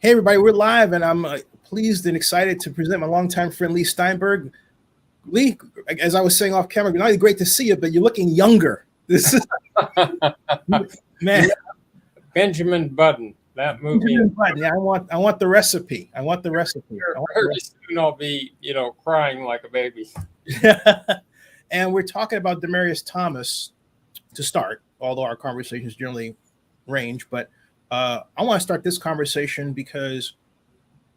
Hey, everybody, we're live, and I'm pleased and excited to present my longtime friend, Leigh Steinberg. Leigh, as I was saying off camera, not only great to see you, but you're looking younger. This is, man. Benjamin Button, that movie. Benjamin Button. Yeah, I want the recipe. I want the recipe. Very soon I'll be, crying like a baby. And we're talking about Demaryius Thomas to start, although our conversations generally range, but I want to start this conversation because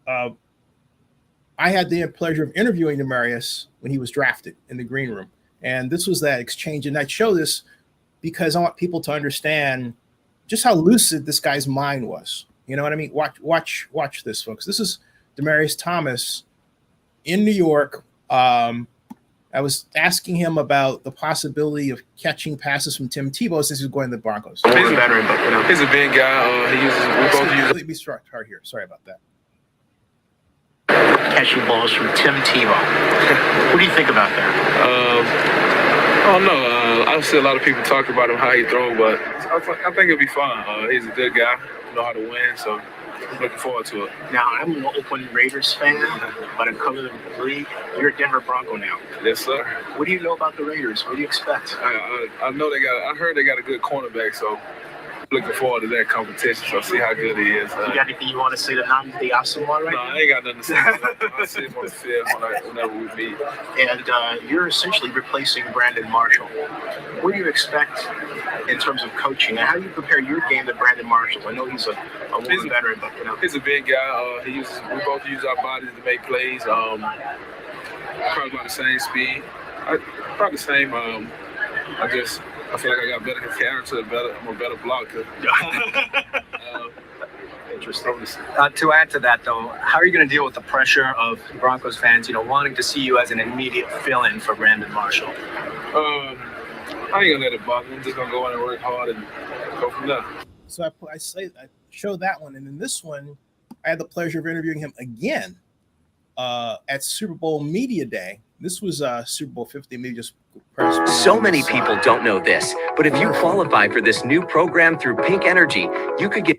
I had the pleasure of interviewing Demaryius when he was drafted in the green room. And this was that exchange. And I show this because I want people to understand just how lucid this guy's mind was. You know what I mean? Watch this, folks. This is Demaryius Thomas in New York. I was asking him about the possibility of catching passes from Tim Tebow since he's going to the Broncos. He's a veteran, but he's a big guy. We both use. Let me start here. Sorry about that. Catching balls from Tim Tebow. What do you think about that? I don't know. I see a lot of people talk about him, how he throw, but I think it'll be fun. He's a good guy, know how to win, so I'm looking forward to it. Now, I'm an Oakland Raiders fan, but I'm coming to the league. You're a Denver Bronco now. Yes, sir. What do you know about the Raiders? What do you expect? I know I heard they got a good cornerback, so looking forward to that competition. So see how good he is. You got anything you want to say to Namdi Asamoah right now? No, I ain't got nothing to say. I'll see him on the field whenever we meet. And you're essentially replacing Brandon Marshall. What do you expect in terms of coaching? And how do you compare your game to Brandon Marshall? I know he's a veteran, but he's a big guy. We both use our bodies to make plays. Probably about the same speed. Probably the same. I feel like I got better character, I'm a better blocker. Interesting. To add to that, though, how are you going to deal with the pressure of Broncos fans, wanting to see you as an immediate fill-in for Brandon Marshall? I ain't gonna let it bother me. I'm just gonna go in and work hard and go from there. So I show that one, and in this one, I had the pleasure of interviewing him again at Super Bowl Media Day. This was Super Bowl 50. Maybe just so many people don't know this, but if you qualify for this new program through Pink Energy, you could get.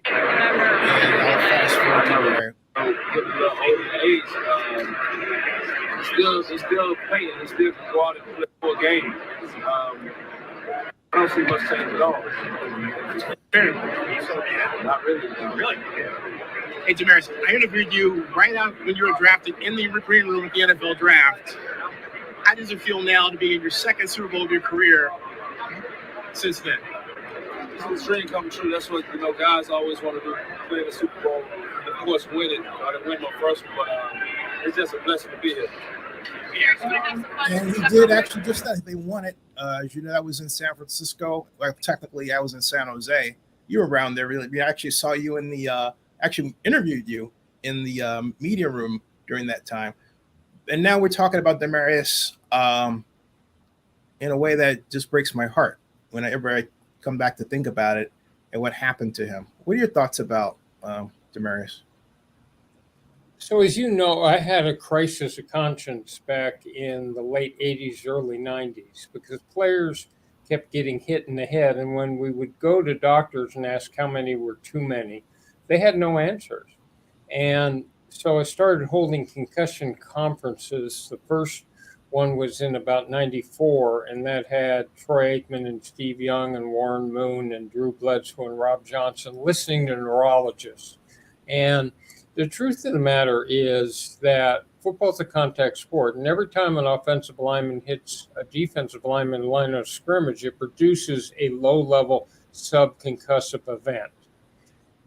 It's still playing. It's still go out and play for a game. I don't see much change at all. Not really. Really? Hey, Demaryius, I interviewed you right out when you were drafted in the green room at the NFL draft. How does it feel now to be in your second Super Bowl of your career since then? It's a dream come true. That's what guys always want to do, play in the Super Bowl. And of course, win it. I didn't win my first one, but it's just a blessing to be here. And he did actually just that. They won it. As you know, that was in San Francisco. Well, technically, I was in San Jose. You were around there, really. We actually saw you in the actually interviewed you in the media room during that time. And now we're talking about Demaryius in a way that just breaks my heart whenever I come back to think about it and what happened to him. What are your thoughts about Demaryius? So as you know, I had a crisis of conscience back in the late 80s, early 90s, because players kept getting hit in the head. And when we would go to doctors and ask how many were too many, they had no answers. And so I started holding concussion conferences. The first one was in about 94, and that had Troy Aikman and Steve Young and Warren Moon and Drew Bledsoe and Rob Johnson listening to neurologists. And the truth of the matter is that football's a contact sport, and every time an offensive lineman hits a defensive lineman in line of scrimmage, it produces a low-level subconcussive event.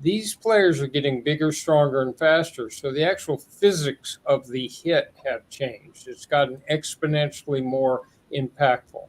These players are getting bigger, stronger, and faster, so the actual physics of the hit have changed. It's gotten exponentially more impactful.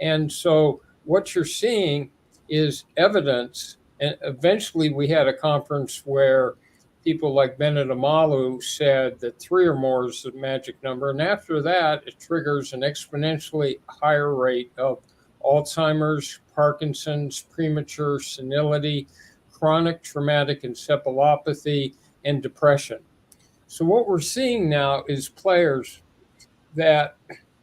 And so what you're seeing is evidence, and eventually we had a conference where people like Bennett Amalu said that 3 or more is the magic number. And after that, it triggers an exponentially higher rate of Alzheimer's, Parkinson's, premature senility, chronic traumatic encephalopathy, and depression. So what we're seeing now is players that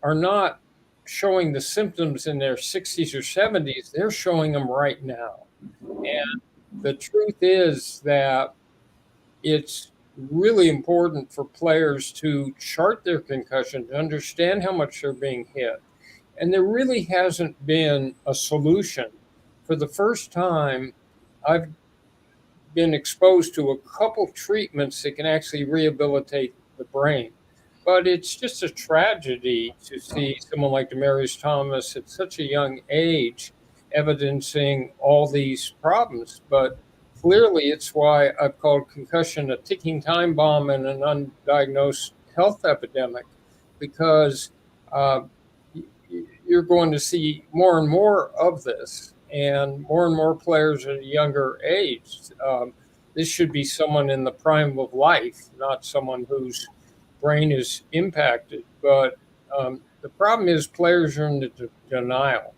are not showing the symptoms in their 60s or 70s. They're showing them right now. And the truth is that it's really important for players to chart their concussion, to understand how much they're being hit. And there really hasn't been a solution. For the first time, I've been exposed to a couple treatments that can actually rehabilitate the brain. But it's just a tragedy to see someone like Demaryius Thomas at such a young age evidencing all these problems. But clearly, it's why I've called concussion a ticking time bomb and an undiagnosed health epidemic, because uh, you're going to see more and more of this, and more players at a younger age. This should be someone in the prime of life, not someone whose brain is impacted. But the problem is players are in denial,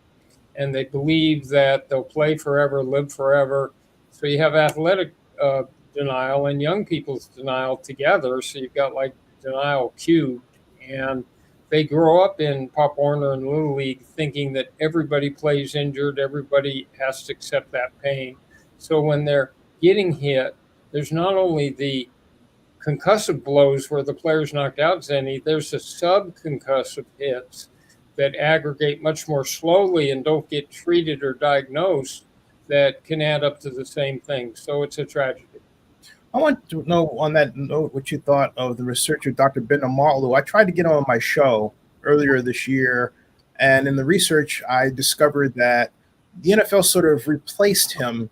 and they believe that they'll play forever, live forever. So you have athletic denial and young people's denial together. So you've got like denial cubed, and they grow up in Pop Warner and Little League thinking that everybody plays injured, everybody has to accept that pain. So when they're getting hit, there's not only the concussive blows where the player's knocked out, Zenny, there's the subconcussive hits that aggregate much more slowly and don't get treated or diagnosed that can add up to the same thing. So it's a tragedy. I want to know on that note what you thought of the researcher, Dr. Ben Amarlu. I tried to get on my show earlier this year, and in the research, I discovered that the NFL sort of replaced him,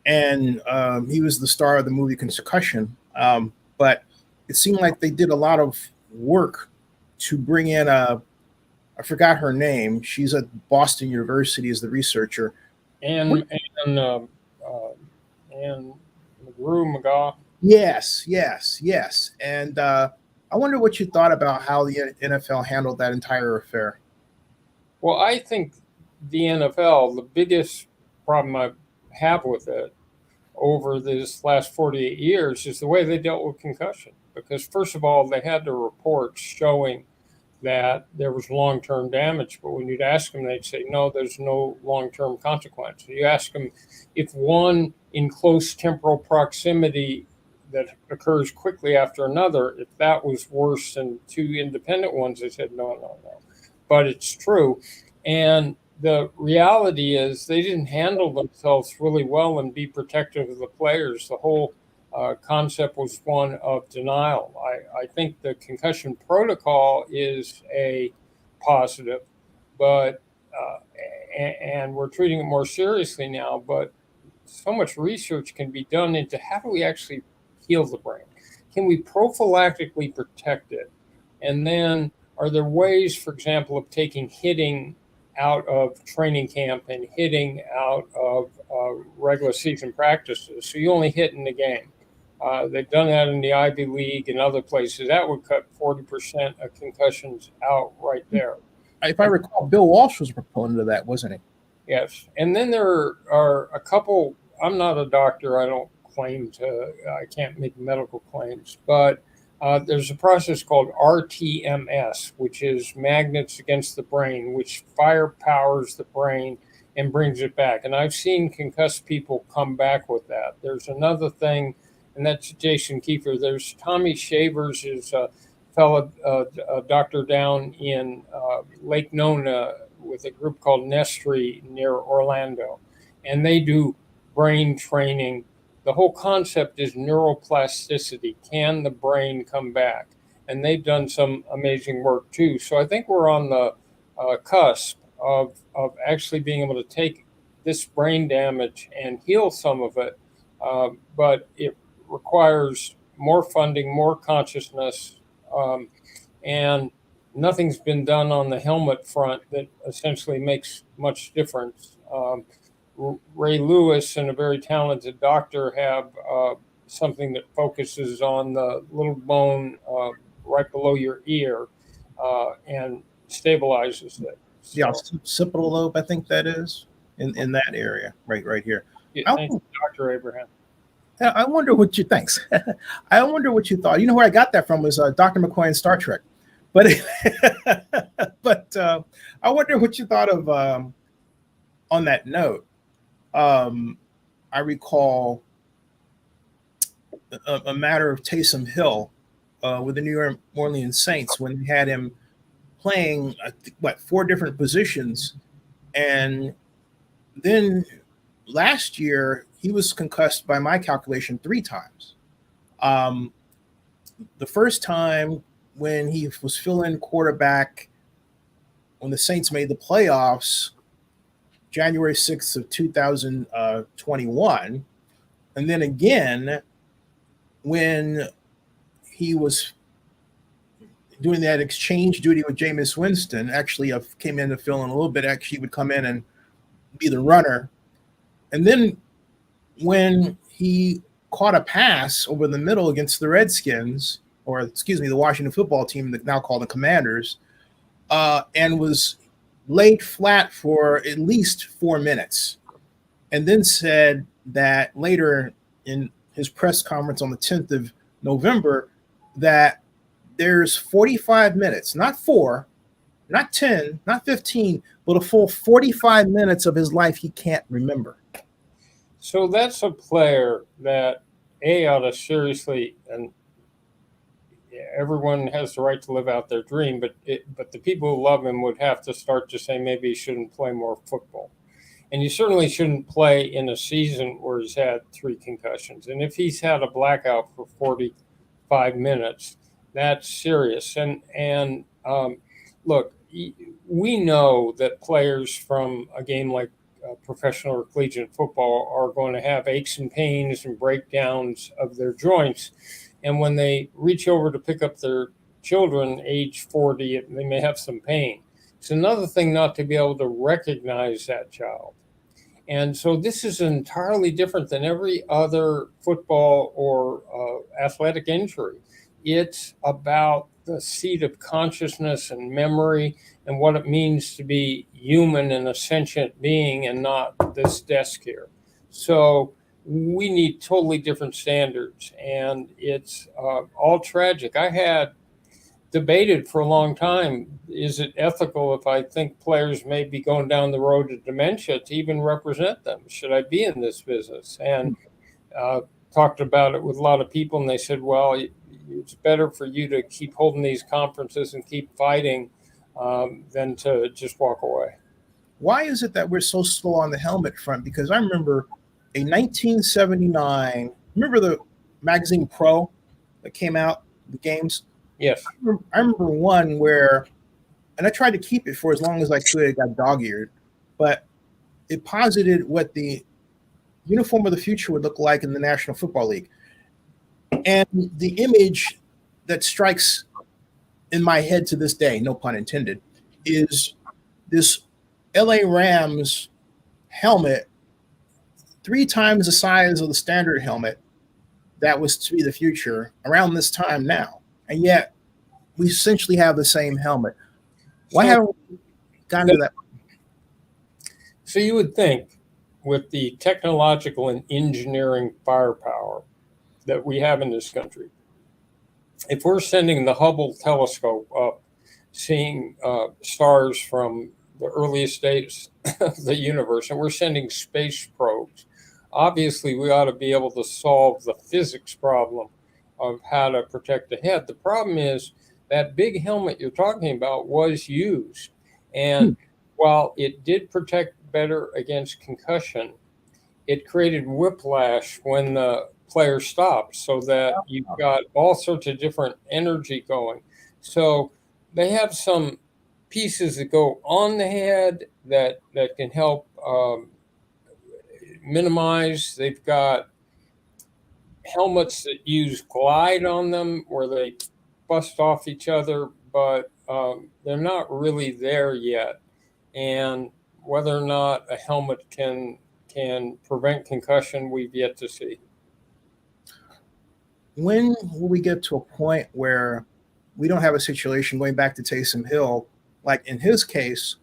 and he was the star of the movie Concussion. But it seemed like they did a lot of work to bring in I forgot her name. She's at Boston University as the researcher. And McGrew McGaw. Yes. And I wonder what you thought about how the NFL handled that entire affair. Well, I think the NFL, the biggest problem I have with it over this last 48 years is the way they dealt with concussion. Because first of all, they had the reports showing that there was long-term damage, but when you'd ask them, they'd say, no, there's no long-term consequence. You ask them if one in close temporal proximity that occurs quickly after another, if that was worse than two independent ones, they said, no. But it's true. And the reality is they didn't handle themselves really well and be protective of the players. The whole concept was one of denial. I think the concussion protocol is a positive, but and we're treating it more seriously now. But so much research can be done into how do we actually heal the brain? Can we prophylactically protect it? And then are there ways, for example, of taking hitting out of training camp and hitting out of regular season practices? So you only hit in the game. They've done that in the Ivy League and other places. That would cut 40% of concussions out right there. If I recall, Bill Walsh was a proponent of that, wasn't he? Yes. And then there are a couple, I'm not a doctor, I don't claim to, I can't make medical claims, but there's a process called RTMS, which is magnets against the brain, which fire powers the brain and brings it back. And I've seen concussed people come back with that. There's another thing, and that's Jason Kiefer. There's Tommy Shavers, is a fellow doctor down in Lake Nona with a group called Nestri near Orlando. And they do brain training. The whole concept is neuroplasticity. Can the brain come back? And they've done some amazing work too. So I think we're on the cusp of actually being able to take this brain damage and heal some of it. But it requires more funding, more consciousness, and nothing's been done on the helmet front that essentially makes much difference. Ray Lewis and a very talented doctor have something that focuses on the little bone right below your ear and stabilizes it. So, Yeah, occipital lobe, I think that is in that area, right here. yeah, thank you, Dr. Abraham. I wonder what you thanks. I wonder what you thought. You know where I got that from was Dr. McCoy in Star Trek, but I wonder what you thought of on that note. I recall a matter of Taysom Hill with the New Orleans Saints when they had him playing, four different positions. And then last year, he was concussed by my calculation 3 times. The first time when he was fill-in quarterback when the Saints made the playoffs, January 6th of 2021. And then again, when he was doing that exchange duty with Jameis Winston, actually came in to fill in a little bit. Actually, would come in and be the runner. And then when he caught a pass over the middle against the Redskins, or excuse me, the Washington football team, now called the Commanders, and was laid flat for at least 4 minutes, and then said that later in his press conference on the 10th of November that there's 45 minutes, not 4, not 10, not 15, but a full 45 minutes of his life he can't remember. So that's a player that ought to seriously, and everyone has the right to live out their dream, but the people who love him would have to start to say maybe he shouldn't play more football. And you certainly shouldn't play in a season where he's had 3 concussions. And if he's had a blackout for 45 minutes, that's serious. And look, we know that players from a game like professional or collegiate football are going to have aches and pains and breakdowns of their joints. And when they reach over to pick up their children, age 40, they may have some pain. It's another thing not to be able to recognize that child. And so this is entirely different than every other football or athletic injury. It's about the seat of consciousness and memory and what it means to be human and a sentient being and not this desk here. So we need totally different standards, and it's all tragic. I had debated for a long time, is it ethical if I think players may be going down the road to dementia to even represent them? Should I be in this business? And talked about it with a lot of people, and they said, well, it's better for you to keep holding these conferences and keep fighting than to just walk away. Why is it that we're so slow on the helmet front? Because I remember a 1979, remember the magazine Pro that came out, the games? Yes. I remember one where, and I tried to keep it for as long as I could, it got dog-eared, but it posited what the uniform of the future would look like in the National Football League. And the image that strikes in my head to this day, no pun intended, is this LA Rams helmet 3 times the size of the standard helmet that was to be the future around this time now. And yet we essentially have the same helmet. Why haven't we gotten to that? So you would think with the technological and engineering firepower that we have in this country, if we're sending the Hubble telescope up, seeing stars from the earliest days of the universe, and we're sending space probes, obviously we ought to be able to solve the physics problem of how to protect the head. The problem is that big helmet you're talking about was used. And while it did protect better against concussion, it created whiplash when the player stopped, so that you've got all sorts of different energy going. So they have some pieces that go on the head that can help minimize. They've got helmets that use glide on them where they bust off each other, but they're not really there yet. And whether or not a helmet can prevent concussion, we've yet to see. When will we get to a point where we don't have a situation, going back to Taysom Hill, like in his case,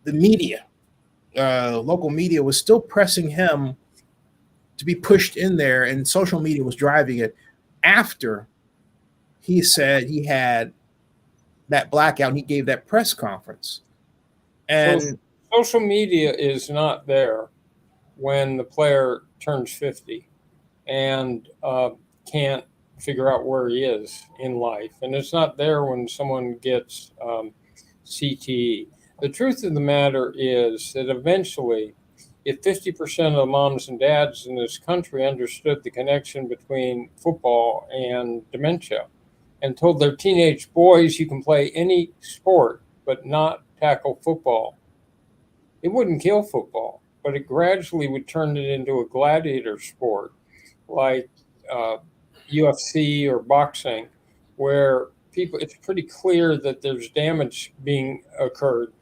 the media, local media was still pressing him to be pushed in there, and social media was driving it after he said he had that blackout and he gave that press conference. And social media is not there when the player turns 50. and can't figure out where he is in life. And it's not there when someone gets CTE. The truth of the matter is that eventually, if 50% of the moms and dads in this country understood the connection between football and dementia and told their teenage boys you can play any sport but not tackle football, it wouldn't kill football, but it gradually would turn it into a gladiator sport like UFC or boxing, where people, it's pretty clear that there's damage being occurred,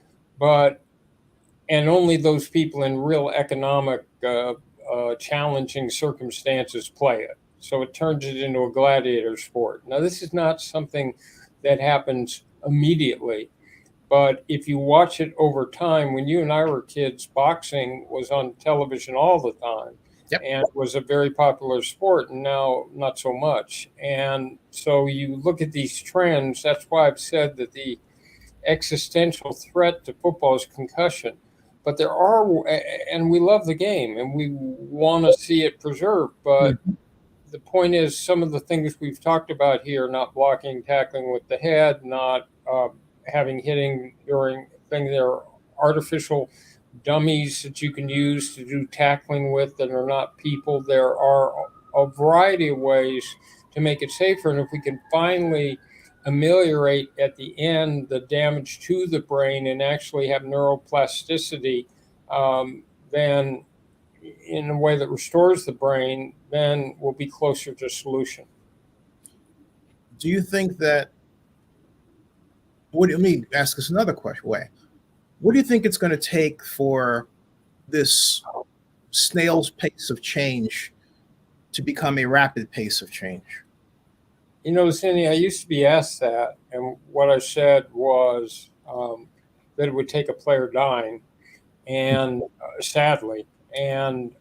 and only those people in real economic challenging circumstances play it. So it turns it into a gladiator sport. Now, this is not something that happens immediately, but if you watch it over time, when you and I were kids, boxing was on television all the time. Yep. And was a very popular sport, and now not so much. And so you look at these trends. That's why I've said that the existential threat to football is concussion. But there are, and we love the game, and we want to see it preserved. But the point is, some of the things we've talked about here, not blocking, tackling with the head, not having hitting during things, there are artificial dummies that you can use to do tackling with that are not people. There are a variety of ways to make it safer. And if we can finally ameliorate at the end the damage to the brain and actually have neuroplasticity, then in a way that restores the brain, then we'll be closer to solution. Do you think that, let me ask us another question. What do you think it's going to take for this snail's pace of change to become a rapid pace of change? You know, Cindy, I used to be asked that, and what I said was that it would take a player dying, and sadly, and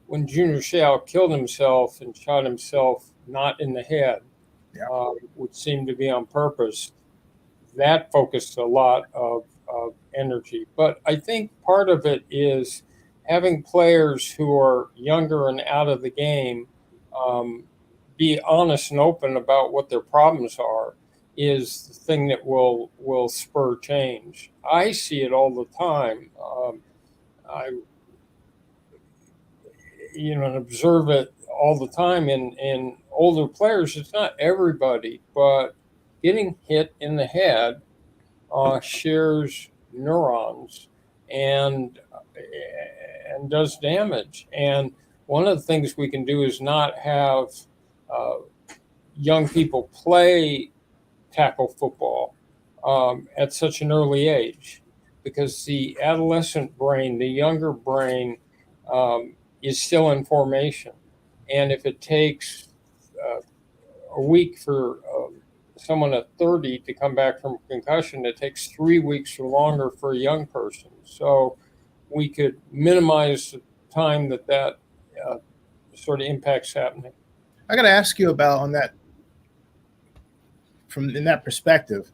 when Junior Seau killed himself and shot himself not in the head, which seemed to be on purpose, that focused a lot of energy. But I think part of it is having players who are younger and out of the game be honest and open about what their problems are is the thing that will spur change. I see it all the time. I and observe it all the time in older players. It's not everybody, but getting hit in the head shares neurons and does damage. And one of the things we can do is not have young people play tackle football at such an early age, because the adolescent brain, the younger brain, is still in formation. And if it takes a week for someone at 30 to come back from concussion, it takes 3 weeks or longer for a young person. So we could minimize the time that sort of impact's happening. I got to ask you about on that, in that perspective.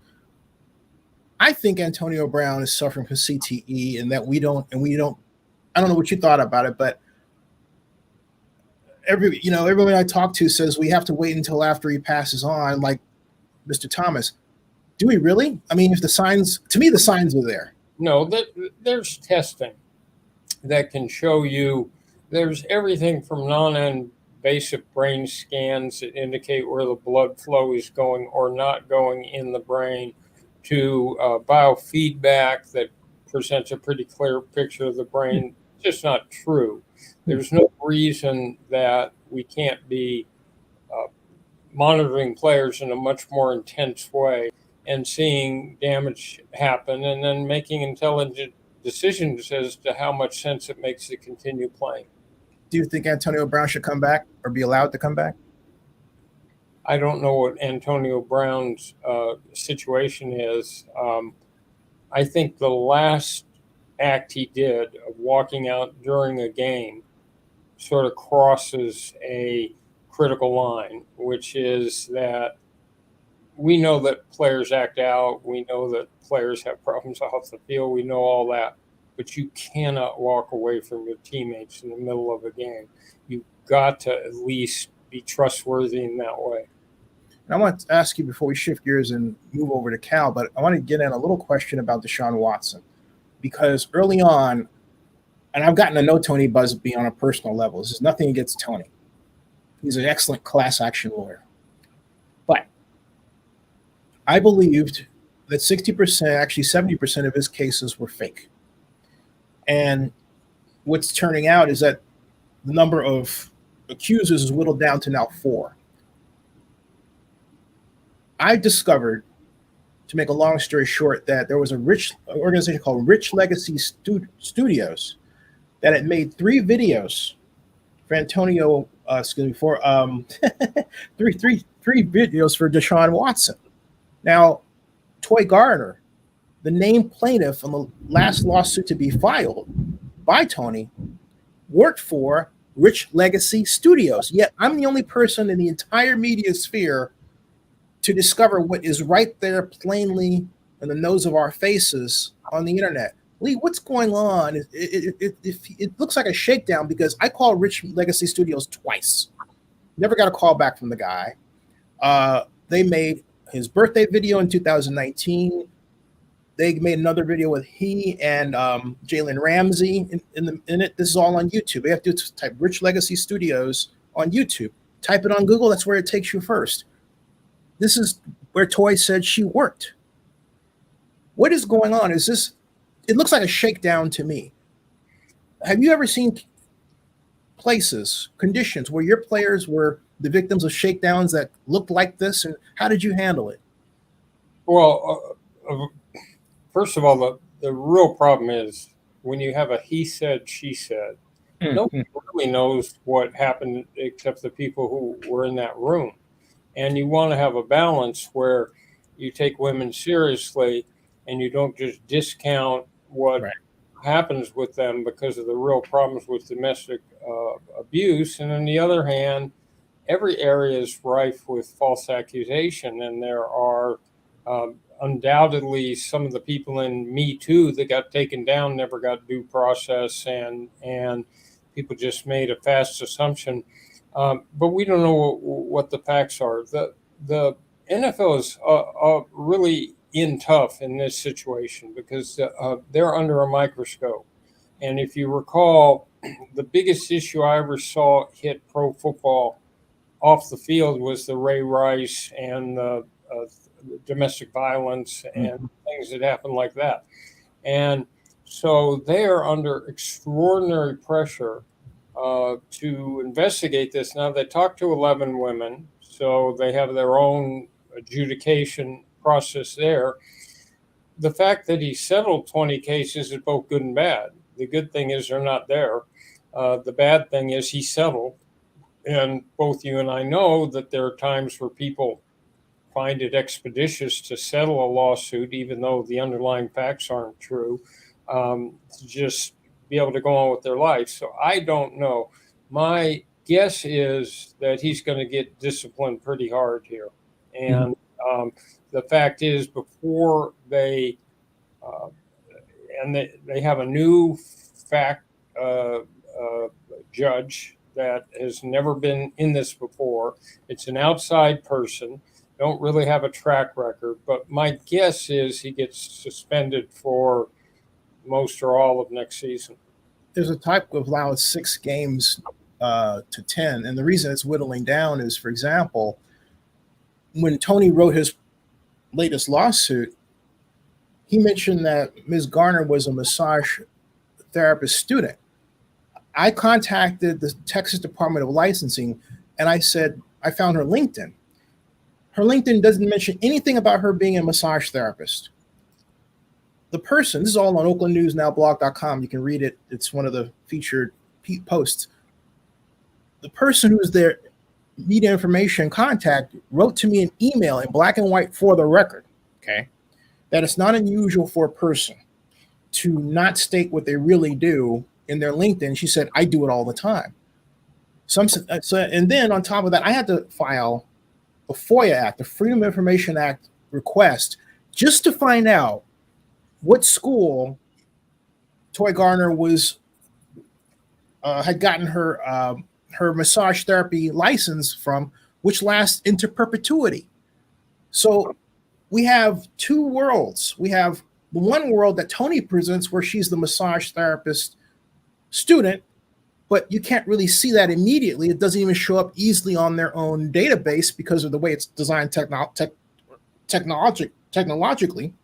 I think Antonio Brown is suffering from CTE, and that we don't. I don't know what you thought about it, but everyone I talk to says we have to wait until after he passes on, like Mr. Thomas. Do we really? I mean, the signs are there. No, there's testing that can show you. There's everything from non-invasive brain scans that indicate where the blood flow is going or not going in the brain, to biofeedback that presents a pretty clear picture of the brain. It's just not true. There's no reason that we can't be monitoring players in a much more intense way and seeing damage happen and then making intelligent decisions as to how much sense it makes to continue playing. Do you think Antonio Brown should come back or be allowed to come back? I don't know what Antonio Brown's situation is. I think the last act he did of walking out during a game sort of crosses a critical line, which is that we know that players act out. We know that players have problems off the field. We know all that. But you cannot walk away from your teammates in the middle of a game. You got to at least be trustworthy in that way. And I want to ask you before we shift gears and move over to Cal, but I want to get in a little question about Deshaun Watson, because early on, and I've gotten to know Tony Busby on a personal level. This is nothing against Tony. He's an excellent class action lawyer. But I believed that 60%, actually 70% of his cases were fake. And what's turning out is that the number of accusers is whittled down to now 4. I discovered, to make a long story short, that there was an organization called Rich Legacy Studios that had made 3 videos for Antonio, for three videos for Deshaun Watson. Now, Toy Gardner, the named plaintiff on the last lawsuit to be filed by Tony, worked for Rich Legacy Studios. Yet I'm the only person in the entire media sphere to discover what is right there plainly in the nose of our faces on the internet. Leigh, what's going on? It looks like a shakedown, because I called Rich Legacy Studios twice. Never got a call back from the guy. They made his birthday video in 2019. They made another video with he and Jalen Ramsey in it. This is all on YouTube. You have to type Rich Legacy Studios on YouTube. Type it on Google. That's where it takes you first. This is where Toy said she worked. What is going on? Is this? It looks like a shakedown to me. Have you ever seen places, conditions where your players were the victims of shakedowns that looked like this? And how did you handle it? Well, first of all, the real problem is when you have a he said, she said, nobody really knows what happened except the people who were in that room. And you want to have a balance where you take women seriously and you don't just discount what happens with them because of the real problems with domestic abuse. And on the other hand, every area is rife with false accusation. And there are undoubtedly some of the people in Me Too that got taken down never got due process, and people just made a fast assumption. But we don't know what the facts are. The NFL is really in tough in this situation because they're under a microscope. And if you recall, the biggest issue I ever saw hit pro football off the field was the Ray Rice and the domestic violence and things that happened like that. And so they are under extraordinary pressure to investigate this. Now, they talked to 11 women, so they have their own adjudication process there. The fact that he settled 20 cases is both good and bad. The good thing is they're not there. The bad thing is he settled. And both you and I know that there are times where people find it expeditious to settle a lawsuit, even though the underlying facts aren't true, to just be able to go on with their life. So I don't know. My guess is that he's going to get disciplined pretty hard here. And the fact is, before they have a new fact judge that has never been in this before. It's an outside person, don't really have a track record, but my guess is he gets suspended for most or all of next season. There's a type of allow 6 games to 10, and the reason it's whittling down is, for example, when Tony wrote his latest lawsuit, he mentioned that Ms. Garner was a massage therapist student. I contacted the Texas Department of Licensing, and I said, I found her LinkedIn. Her LinkedIn doesn't mention anything about her being a massage therapist. The person, this is all on oaklandnewsnowblog.com. You can read it. It's one of the featured posts. The person who's their media information contact wrote to me an email in black and white for the record, okay, that it's not unusual for a person to not state what they really do in their LinkedIn. She said, I do it all the time. And then on top of that, I had to file a FOIA Act, the Freedom of Information Act request, just to find out what school Toy Garner was had gotten her her massage therapy license from, which lasts into perpetuity. So we have two worlds. We have the one world that Tony presents where she's the massage therapist student, but you can't really see that immediately. It doesn't even show up easily on their own database because of the way it's designed technologically.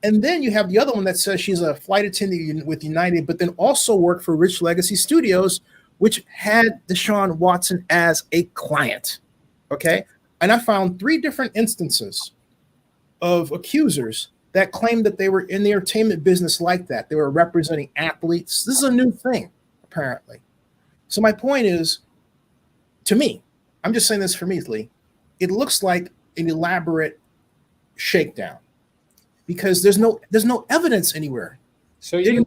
And then you have the other one that says she's a flight attendant with United, but then also worked for Rich Legacy Studios, which had Deshaun Watson as a client. Okay. And I found 3 different instances of accusers that claimed that they were in the entertainment business like that. They were representing athletes. This is a new thing, apparently. So my point is, to me, I'm just saying this for me, Leigh, it looks like an elaborate shakedown because there's no evidence anywhere. So you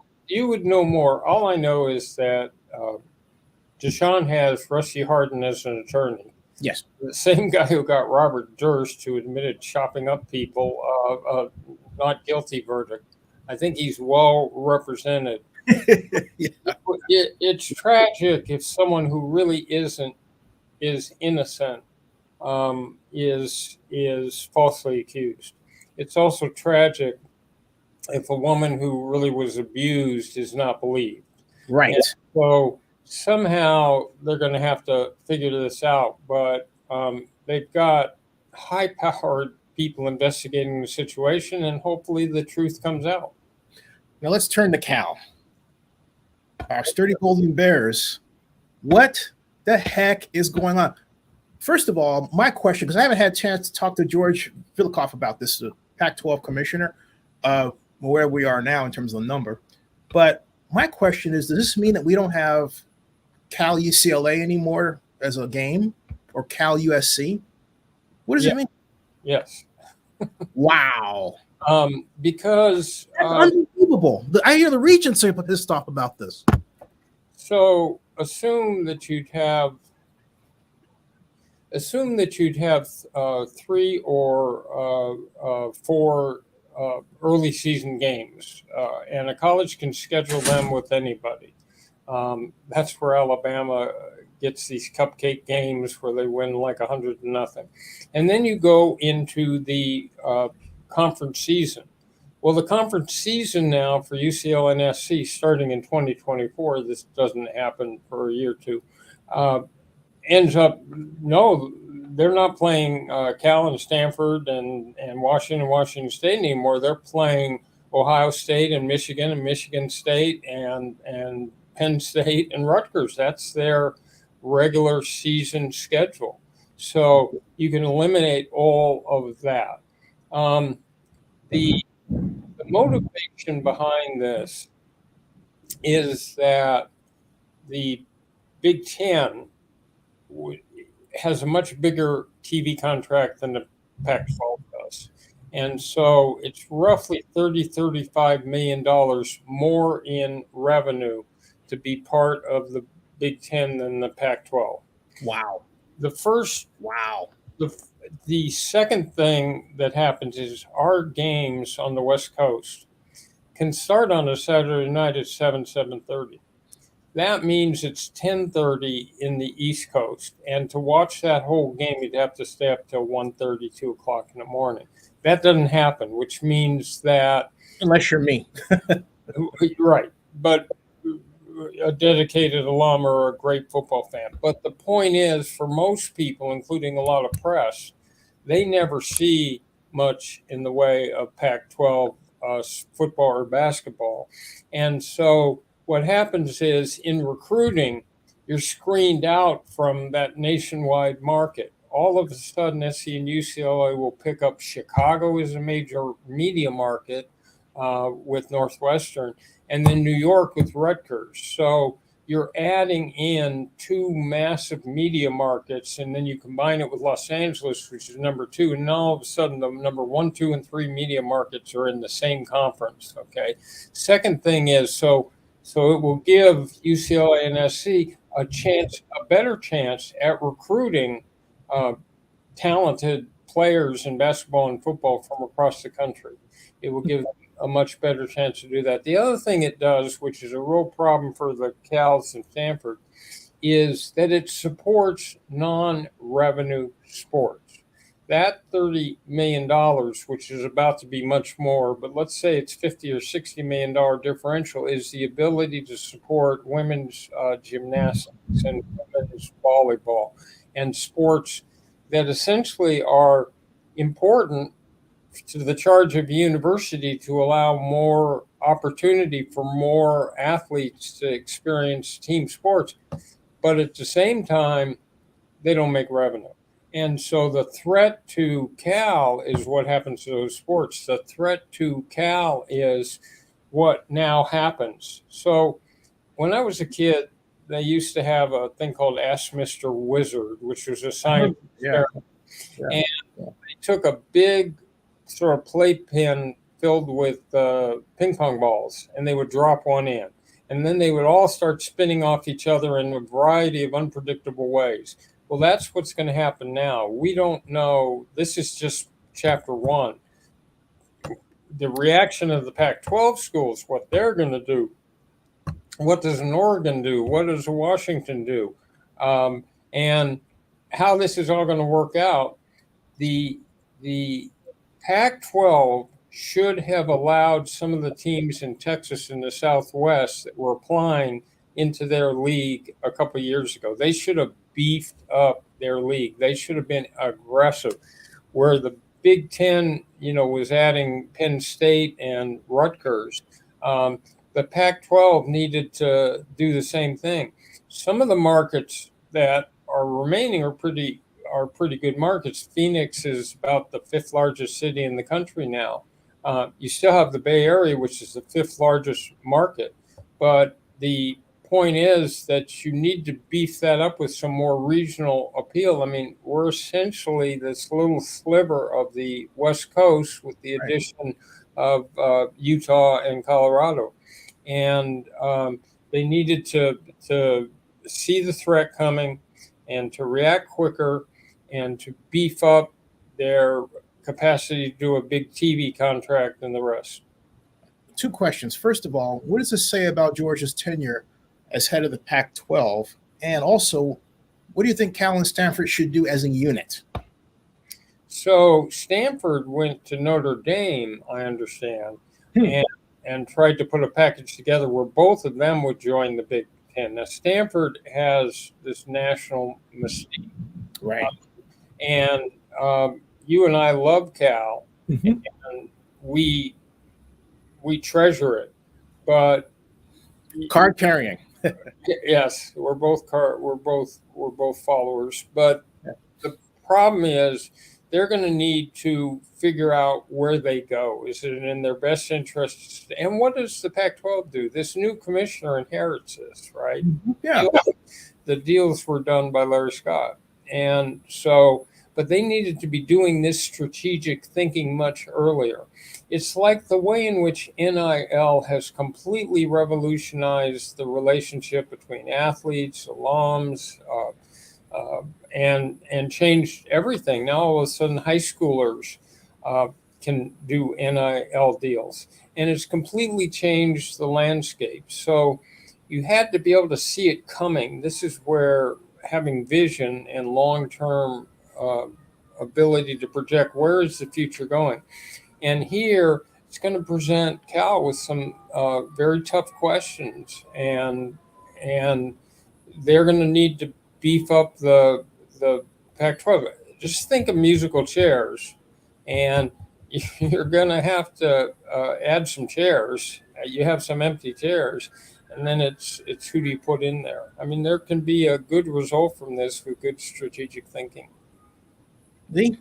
would know more. All I know is that Deshaun has Rusty Hardin as an attorney. Yes. The same guy who got Robert Durst, who admitted chopping up people, not guilty verdict. I think he's well represented. Yeah. It's tragic if someone who really is innocent is falsely accused. It's also tragic if a woman who really was abused is not believed. Right. And so somehow they're going to have to figure this out, but they've got high-powered people investigating the situation, and hopefully the truth comes out. Now let's turn to Cal. Our sturdy Golden Bears. What the heck is going on? First of all, my question, because I haven't had a chance to talk to George Filikoff about this, the Pac-12 commissioner, where we are now in terms of the number. But my question is, does this mean that we don't have Cal UCLA anymore as a game, or Cal USC? What does it mean? Yes. Wow. Because that's unbelievable. I hear the Regents are pissed off about this. So assume that you'd have 3 or 4 early season games, and a college can schedule them with anybody. That's where Alabama gets these cupcake games where they win like 100-0. And then you go into the conference season. Well, the conference season now for UCLA and SC starting in 2024, this doesn't happen for a year or two, ends up, no, they're not playing Cal and Stanford and Washington State anymore. They're playing Ohio State and Michigan State and Penn State and Rutgers. That's their regular season schedule. So you can eliminate all of that. The motivation behind this is that the Big Ten has a much bigger TV contract than the Pac-12 does. And so it's roughly $35 million more in revenue to be part of the Big Ten than the Pac-12. Wow. The second thing that happens is our games on the West Coast can start on a Saturday night at 7:30. That means it's 10:30 in the East Coast. And to watch that whole game, you'd have to stay up till 1:30, 2 o'clock in the morning. That doesn't happen, which means that... Unless you're me. Right. But a dedicated alum or a great football fan. But the point is, for most people, including a lot of press, they never see much in the way of Pac-12 football or basketball. And so what happens is in recruiting, you're screened out from that nationwide market. All of a sudden, SC and UCLA will pick up Chicago as a major media market with Northwestern, and then New York with Rutgers. So you're adding in 2 massive media markets, and then you combine it with Los Angeles, which is number 2, and now all of a sudden the number 1, 2, and 3 media markets are in the same conference. Okay. Second thing is, so it will give UCLA and SC a better chance at recruiting talented players in basketball and football from across the country. It will give a much better chance to do that. The other thing it does, which is a real problem for the Cals and Stanford, is that it supports non-revenue sports. That $30 million, which is about to be much more, but let's say it's $50 or $60 million differential, is the ability to support women's gymnastics and women's volleyball and sports that essentially are important to the charge of a university to allow more opportunity for more athletes to experience team sports. But at the same time, they don't make revenue. And so the threat to Cal is what happens to those sports. The threat to Cal is what now happens. So when I was a kid, they used to have a thing called Ask Mr. Wizard, which was a science experiment. And they took a big sort of playpen filled with ping pong balls, and they would drop one in. And then they would all start spinning off each other in a variety of unpredictable ways. Well, that's what's going to happen now. We don't know. This is just chapter 1. The reaction of the Pac-12 schools, what they're going to do. What does an Oregon do? What does a Washington do? And how this is all going to work out. The Pac-12 should have allowed some of the teams in Texas and the Southwest that were applying into their league a couple of years ago. They should have beefed up their league. They should have been aggressive. Where the Big Ten, was adding Penn State and Rutgers, the Pac-12 needed to do the same thing. Some of the markets that are remaining are pretty good markets. Phoenix is about the 5th largest city in the country now. You still have the Bay Area, which is the 5th largest market, but the point is that you need to beef that up with some more regional appeal. I mean, we're essentially this little sliver of the West Coast with the addition of Utah and Colorado. And they needed to see the threat coming and to react quicker and to beef up their capacity to do a big TV contract and the rest. 2 questions. First of all, what does this say about Georgia's tenure as head of the Pac-12? And also, what do you think Cal and Stanford should do as a unit? So Stanford went to Notre Dame, I understand, and tried to put a package together where both of them would join the Big Ten. Now, Stanford has this national mystique. Right. And you and I love Cal, and we treasure it. But card carrying. Yes, we're both followers. But the problem is they're going to need to figure out where they go. Is it in their best interest? And what does the Pac-12 do? This new commissioner inherits this, right? Yeah. The deals were done by Larry Scott. And so, but they needed to be doing this strategic thinking much earlier. It's like the way in which NIL has completely revolutionized the relationship between athletes, alums, and changed everything. Now all of a sudden high schoolers can do NIL deals, and it's completely changed the landscape. So you had to be able to see it coming. This is where having vision and long-term ability to project where is the future going. And here it's going to present Cal with some very tough questions, and they're going to need to beef up the Pac-12. Just think of musical chairs, and you're going to have to add some chairs. You have some empty chairs, and then it's who do you put in there? I mean, there can be a good result from this with good strategic thinking. Leigh,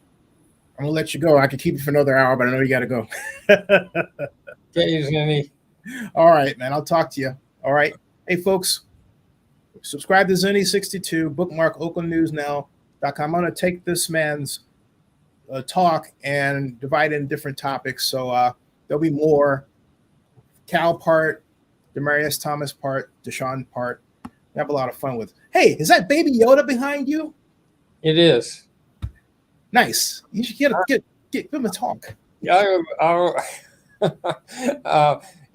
I'm gonna let you go. I could keep you for another hour, but I know you got to go. Okay, Zenny. All right, man. I'll talk to you. All right. Hey, folks, subscribe to Zenny62. Bookmark OaklandNewsNow.com. I'm gonna take this man's talk and divide it in different topics. So there'll be more Cal part, Demaryius Thomas part, Deshaun part. We have a lot of fun with. Hey, is that Baby Yoda behind you? It is. Nice. You should give him a talk. Yeah,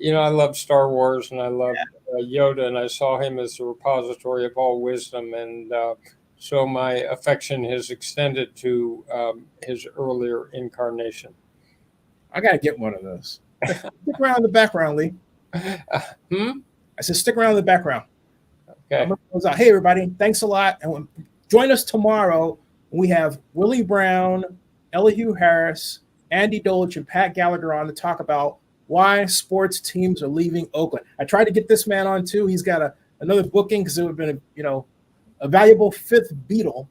I love Star Wars and I love Yoda, and I saw him as the repository of all wisdom. And so my affection has extended to his earlier incarnation. I got to get one of those. Stick around in the background, Leigh. I said, stick around in the background. Okay. Hey, everybody. Thanks a lot. And join us tomorrow when we have Willie Brown, Elihu Harris, Andy Dolich, and Pat Gallagher on to talk about why sports teams are leaving Oakland. I tried to get this man on too. He's got another booking because it would have been a valuable fifth Beatle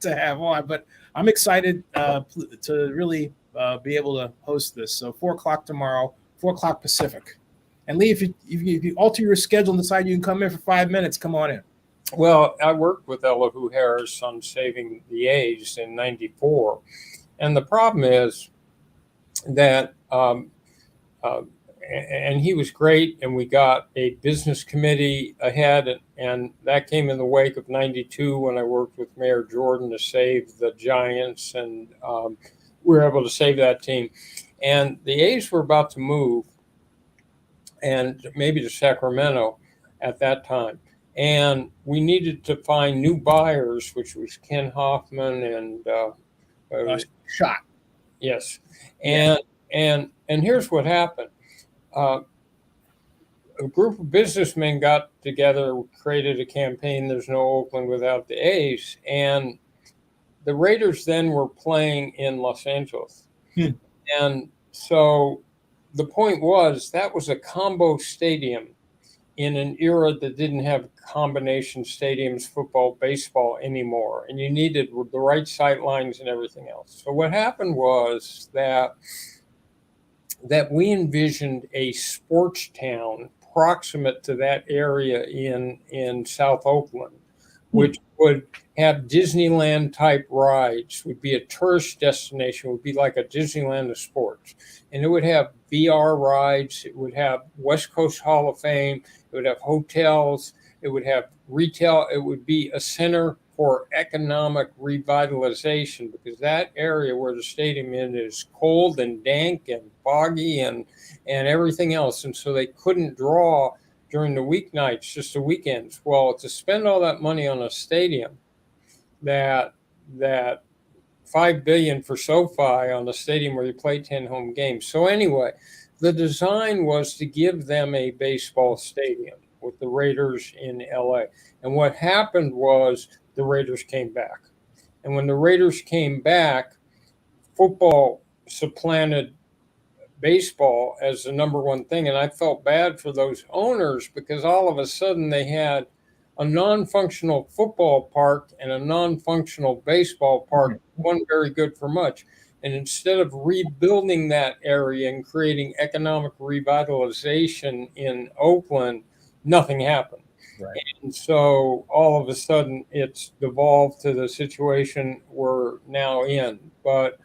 to have on. But I'm excited to really be able to host this. So 4:00 tomorrow, 4:00 Pacific. And Leigh, if you alter your schedule and decide you can come in for 5 minutes, come on in. Well, I worked with Elihu Harris on Saving the A's in '94. And the problem is that, and he was great, and we got a business committee ahead, and that came in the wake of '92 when I worked with Mayor Jordan to save the Giants, and we were able to save that team. And the A's were about to move, and maybe to Sacramento at that time. And we needed to find new buyers, which was Ken Hoffman and Shot. Yes. And here's what happened. A group of businessmen got together, created a campaign, There's No Oakland Without the A's. And the Raiders then were playing in Los Angeles. And so the point was that was a combo stadium in an era that didn't have combination stadiums, football, baseball anymore. And you needed the right sight lines and everything else. So what happened was that we envisioned a sports town proximate to that area in South Oakland, which would have Disneyland type rides, would be a tourist destination, would be like a Disneyland of sports. And it would have VR rides, it would have West Coast Hall of Fame, it would have hotels, it would have retail, it would be a center for economic revitalization, because that area where the stadium is cold and dank and foggy and everything else. And so they couldn't draw during the weeknights, just the weekends. Well, to spend all that money on a stadium, that $5 billion for SoFi on a stadium where you play 10 home games. So anyway, the design was to give them a baseball stadium with the Raiders in LA. And what happened was the Raiders came back. And when the Raiders came back, football supplanted baseball as the number one thing. And I felt bad for those owners because all of a sudden they had a non-functional football park and a non-functional baseball park, one very good for much. And instead of rebuilding that area and creating economic revitalization in Oakland, nothing happened. Right. And so all of a sudden it's devolved to the situation we're now in. But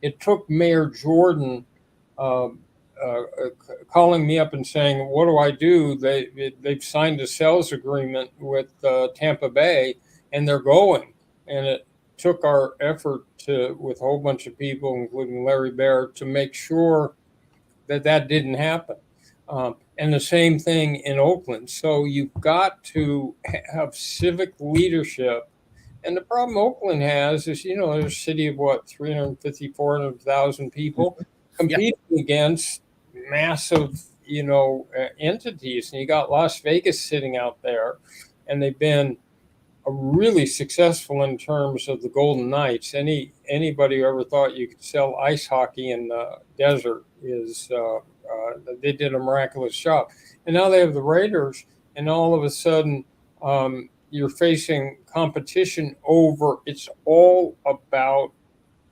it took Mayor Jordan calling me up and saying, what do I do? They've signed a sales agreement with Tampa Bay and they're going. And it took our effort with a whole bunch of people, including Larry Baer, to make sure that didn't happen. And the same thing in Oakland. So you've got to have civic leadership. And the problem Oakland has is, there's a city of 350, 400,000 people competing against massive, entities. And you got Las Vegas sitting out there, and they've been really successful in terms of the Golden Knights. Anybody who ever thought you could sell ice hockey in the desert they did a miraculous job. And now they have the Raiders, and all of a sudden you're facing competition over, it's all about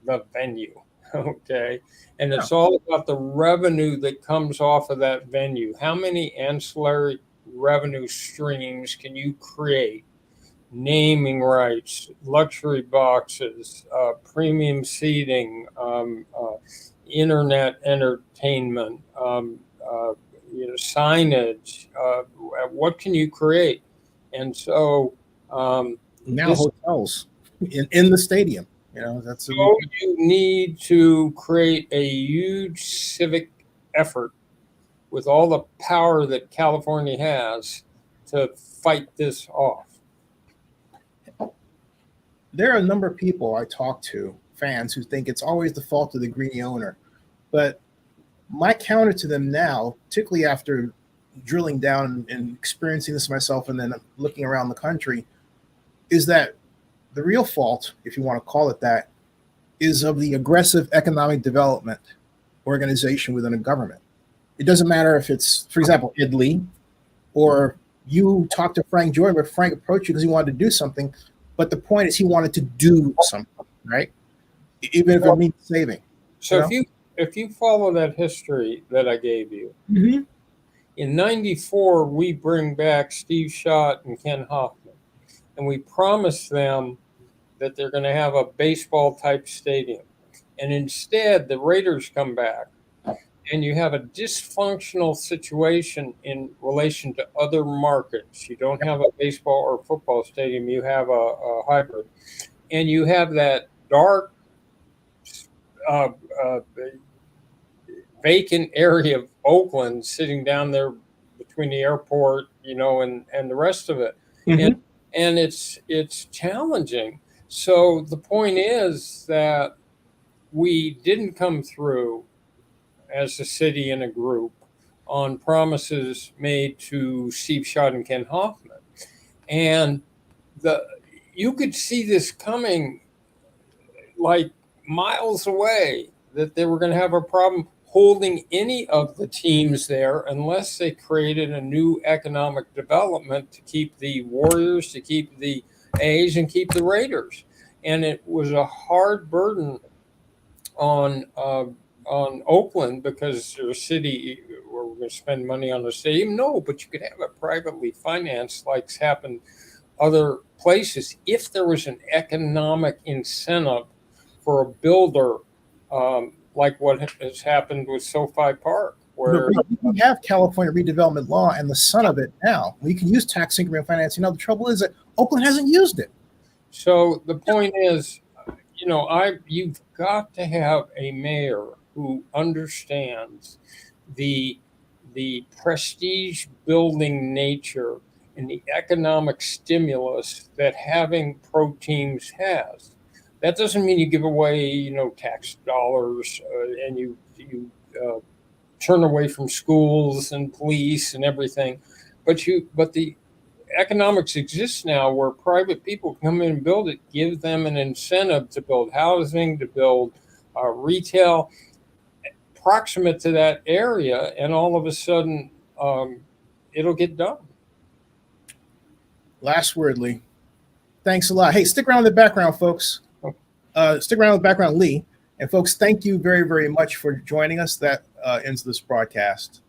the venue. Okay. And it's all about the revenue that comes off of that venue. How many ancillary revenue streams can you create? Naming rights, luxury boxes, premium seating, internet entertainment, signage. What can you create? And so now hotels in the stadium. You need to create a huge civic effort with all the power that California has to fight this off? There are a number of people I talk to, fans, who think it's always the fault of the greedy owner. But my counter to them now, particularly after drilling down and experiencing this myself and then looking around the country, is that the real fault, if you want to call it that, is of the aggressive economic development organization within a government. It doesn't matter if it's, for example, Italy, or you talk to Frank Jordan, but Frank approached you because he wanted to do something. But the point is he wanted to do something, right? Even if it means saving. So if you follow that history that I gave you, in '94 we bring back Steve Schott and Ken Hoffman, and we promise them that they're going to have a baseball type stadium, and instead the Raiders come back, and you have a dysfunctional situation in relation to other markets. You don't have a baseball or football stadium, you have a hybrid. And you have that dark, vacant area of Oakland sitting down there between the airport, and the rest of it. And it's challenging. So the point is that we didn't come through as a city and a group on promises made to Steve Schott and Ken Hoffman. And you could see this coming like miles away, that they were going to have a problem holding any of the teams there unless they created a new economic development to keep the Warriors, to keep the A's, and keep the Raiders. And it was a hard burden on Oakland, because they're a city where we're going to spend money on the stadium. No, but you could have it privately financed, like's happened other places, if there was an economic incentive for a builder, like what has happened with SoFi Park, where we have California redevelopment law and the son of it now. We can use tax increment financing. Now the trouble is that Oakland hasn't used it. So the point is, you've got to have a mayor who understands the prestige building nature and the economic stimulus that having pro teams has. That doesn't mean you give away, tax dollars and you turn away from schools and police and everything, but the economics exists now where private people come in and build it, give them an incentive to build housing, to build retail proximate to that area, and all of a sudden it'll get done. Last word, Leigh. Thanks a lot. Hey, stick around in the background, folks. Stick around in the background, Leigh. And folks, thank you very, very much for joining us. That ends this broadcast.